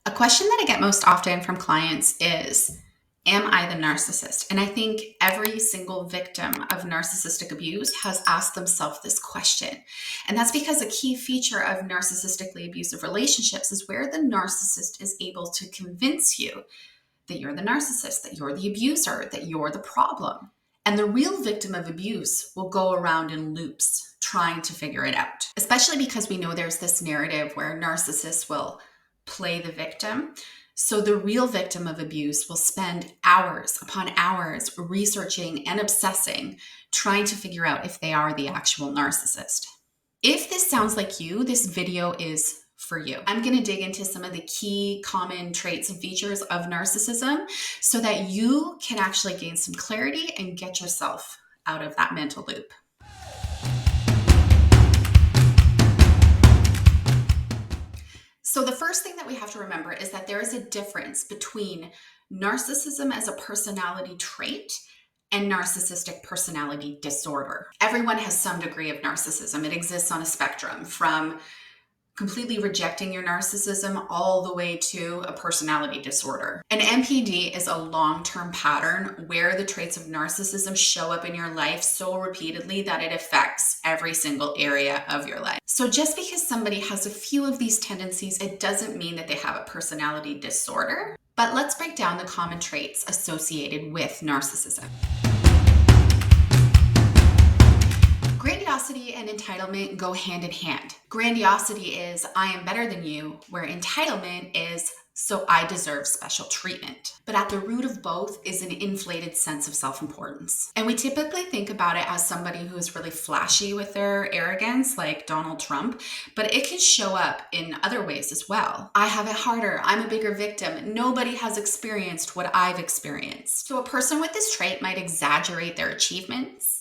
A question that I get most often from clients is, am I the narcissist? And I think every single victim of narcissistic abuse has asked themselves this question. And that's because a key feature of narcissistically abusive relationships is where the narcissist is able to convince you that you're the narcissist, that you're the abuser, that you're the problem. And the real victim of abuse will go around in loops trying to figure it out, especially because we know there's this narrative where narcissists will play the victim. So the real victim of abuse will spend hours upon hours researching and obsessing, trying to figure out if they are the actual narcissist. If this sounds like you, this video is for you. I'm going to dig into some of the key common traits and features of narcissism so that you can actually gain some clarity and get yourself out of that mental loop. So the first thing that we have to remember is that there is a difference between narcissism as a personality trait and narcissistic personality disorder. Everyone has some degree of narcissism. It exists on a spectrum from completely rejecting your narcissism all the way to a personality disorder. An NPD is a long-term pattern where the traits of narcissism show up in your life so repeatedly that it affects every single area of your life. So just because somebody has a few of these tendencies, it doesn't mean that they have a personality disorder. But let's break down the common traits associated with narcissism. Grandiosity and entitlement go hand in hand. Grandiosity is, I am better than you, where entitlement is, so I deserve special treatment. But at the root of both is an inflated sense of self-importance. And we typically think about it as somebody who is really flashy with their arrogance, like Donald Trump, but it can show up in other ways as well. I have it harder. I'm a bigger victim. Nobody has experienced what I've experienced. So a person with this trait might exaggerate their achievements.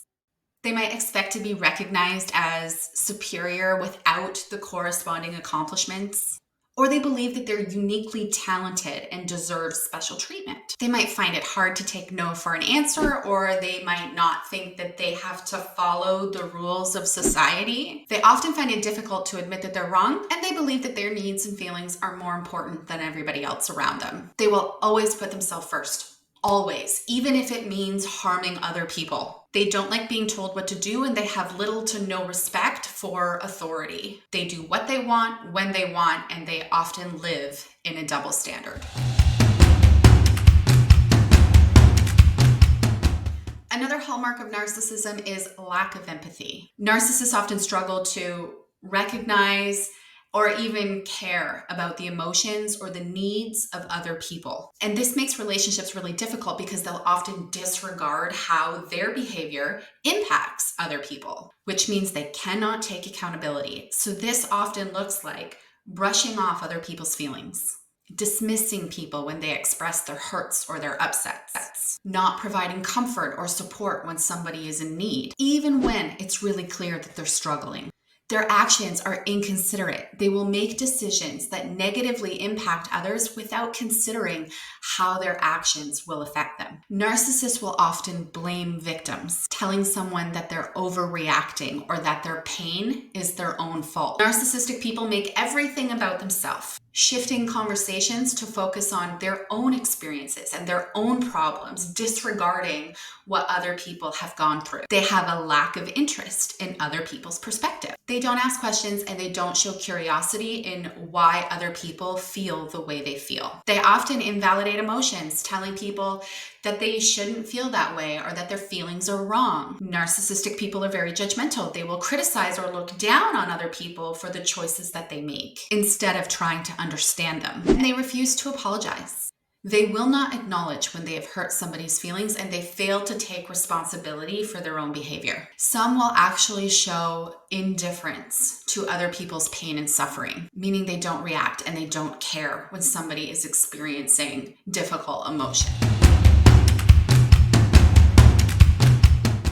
They might expect to be recognized as superior without the corresponding accomplishments, or they believe that they're uniquely talented and deserve special treatment. They might find it hard to take no for an answer, or they might not think that they have to follow the rules of society. They often find it difficult to admit that they're wrong, and they believe that their needs and feelings are more important than everybody else around them. They will always put themselves first. Always, even if it means harming other people. They don't like being told what to do, and they have little to no respect for authority. They do what they want, when they want, and they often live in a double standard. Another hallmark of narcissism is lack of empathy. Narcissists often struggle to recognize or even care about the emotions or the needs of other people. And this makes relationships really difficult because they'll often disregard how their behavior impacts other people, which means they cannot take accountability. So this often looks like brushing off other people's feelings, dismissing people when they express their hurts or their upsets, not providing comfort or support when somebody is in need, even when it's really clear that they're struggling. Their actions are inconsiderate. They will make decisions that negatively impact others without considering how their actions will affect them. Narcissists will often blame victims, telling someone that they're overreacting or that their pain is their own fault. Narcissistic people make everything about themselves, shifting conversations to focus on their own experiences and their own problems, disregarding what other people have gone through. They have a lack of interest in other people's perspective. They don't ask questions and they don't show curiosity in why other people feel the way they feel. They often invalidate emotions, telling people that they shouldn't feel that way or that their feelings are wrong. Narcissistic people are very judgmental. They will criticize or look down on other people for the choices that they make instead of trying to understand them. And they refuse to apologize. They will not acknowledge when they have hurt somebody's feelings, and they fail to take responsibility for their own behavior. Some will actually show indifference to other people's pain and suffering, meaning they don't react and they don't care when somebody is experiencing difficult emotion.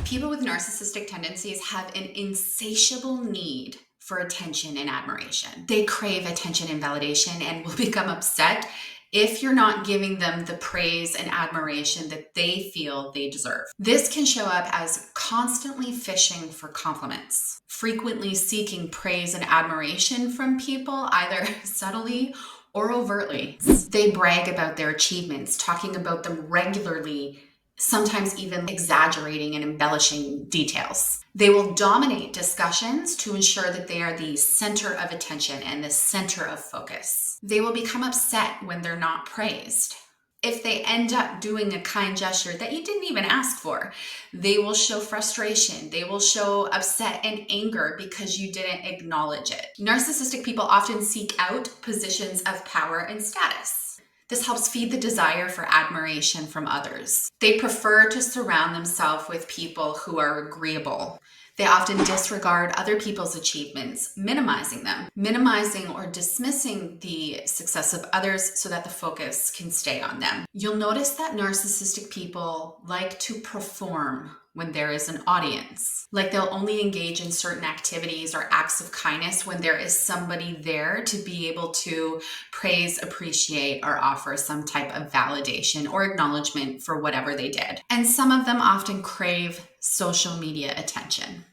People with narcissistic tendencies have an insatiable need for attention and admiration. They crave attention and validation and will become upset if you're not giving them the praise and admiration that they feel they deserve. This can show up as constantly fishing for compliments, frequently seeking praise and admiration from people, either subtly or overtly. They brag about their achievements, talking about them regularly, sometimes even exaggerating and embellishing details. They will dominate discussions to ensure that they are the center of attention and the center of focus. They will become upset when they're not praised. If they end up doing a kind gesture that you didn't even ask for, they will show frustration. They will show upset and anger because you didn't acknowledge it. Narcissistic people often seek out positions of power and status. This helps feed the desire for admiration from others. They prefer to surround themselves with people who are agreeable. They often disregard other people's achievements, minimizing them, minimizing or dismissing the success of others so that the focus can stay on them. You'll notice that narcissistic people like to perform when there is an audience. Like they'll only engage in certain activities or acts of kindness when there is somebody there to be able to praise, appreciate, or offer some type of validation or acknowledgement for whatever they did. And some of them often crave social media attention,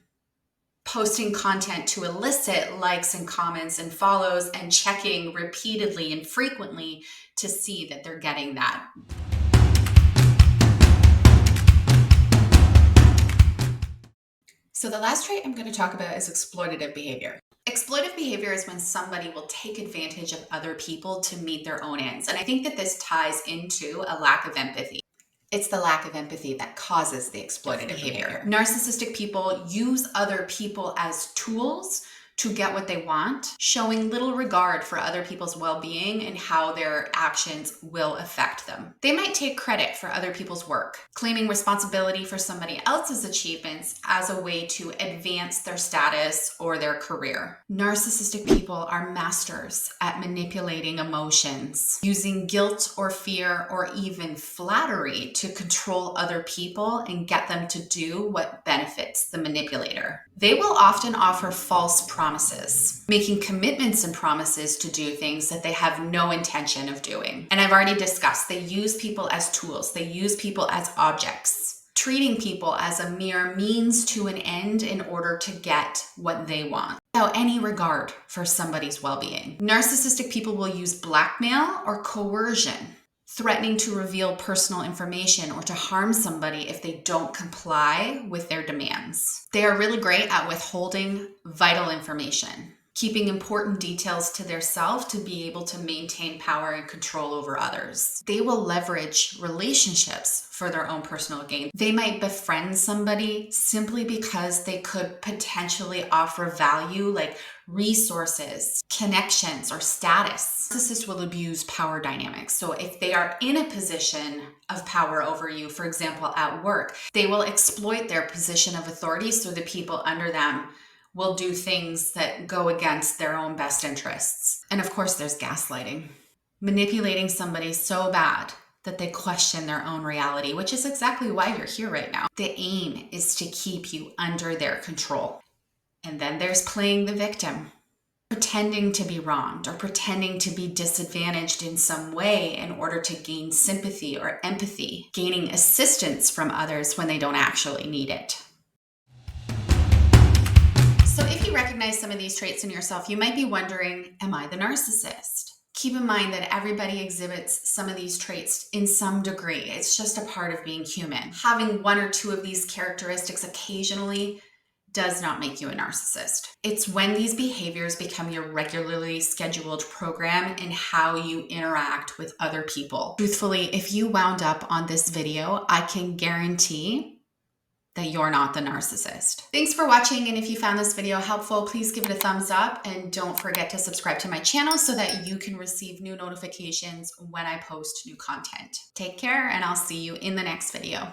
posting content to elicit likes and comments and follows and checking repeatedly and frequently to see that they're getting that. So the last trait I'm going to talk about is exploitative behavior. Exploitative behavior is when somebody will take advantage of other people to meet their own ends. And I think that this ties into a lack of empathy. It's the lack of empathy that causes the exploitative behavior. Narcissistic people use other people as tools to get what they want, showing little regard for other people's well-being and how their actions will affect them. They might take credit for other people's work, claiming responsibility for somebody else's achievements as a way to advance their status or their career. Narcissistic people are masters at manipulating emotions, using guilt or fear or even flattery to control other people and get them to do what benefits the manipulator. They will often offer false promises, making commitments and promises to do things that they have no intention of doing. And I've already discussed, they use people as tools. They use people as objects, treating people as a mere means to an end in order to get what they want, without any regard for somebody's well-being. Narcissistic people will use blackmail or coercion, threatening to reveal personal information or to harm somebody if they don't comply with their demands. They are really great at withholding vital information, keeping important details to their self to be able to maintain power and control over others. They will leverage relationships for their own personal gain. They might befriend somebody simply because they could potentially offer value like resources, connections, or status. Narcissists will abuse power dynamics. So if they are in a position of power over you, for example, at work, they will exploit their position of authority so the people under them will do things that go against their own best interests. And of course, there's gaslighting. Manipulating somebody so bad that they question their own reality, which is exactly why you're here right now. The aim is to keep you under their control. And then there's playing the victim, pretending to be wronged or pretending to be disadvantaged in some way in order to gain sympathy or empathy, gaining assistance from others when they don't actually need it. So if you recognize some of these traits in yourself, you might be wondering, am I the narcissist? Keep in mind that everybody exhibits some of these traits in some degree. It's just a part of being human. Having one or two of these characteristics occasionally does not make you a narcissist. It's when these behaviors become your regularly scheduled program in how you interact with other people. Truthfully, if you wound up on this video, I can guarantee that you're not the narcissist. Thanks for watching, and if you found this video helpful, please give it a thumbs up and don't forget to subscribe to my channel so that you can receive new notifications when I post new content. Take care, and I'll see you in the next video.